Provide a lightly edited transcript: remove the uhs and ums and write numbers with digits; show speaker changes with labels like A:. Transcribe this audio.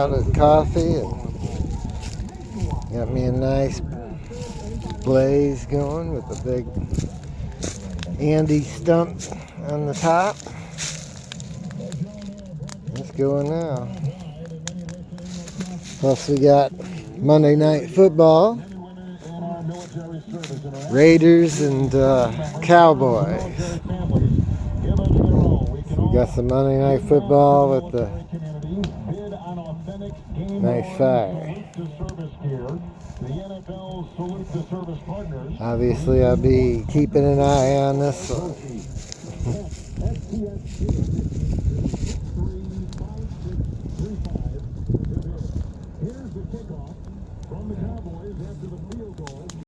A: out at Coffey and got me a nice blaze going with a big Andy stump on the top. It's going now. Plus we got Monday Night Football, Raiders and Cowboys. So we got some Monday Night Football with the nice fire. Obviously I'll be keeping an eye on this one.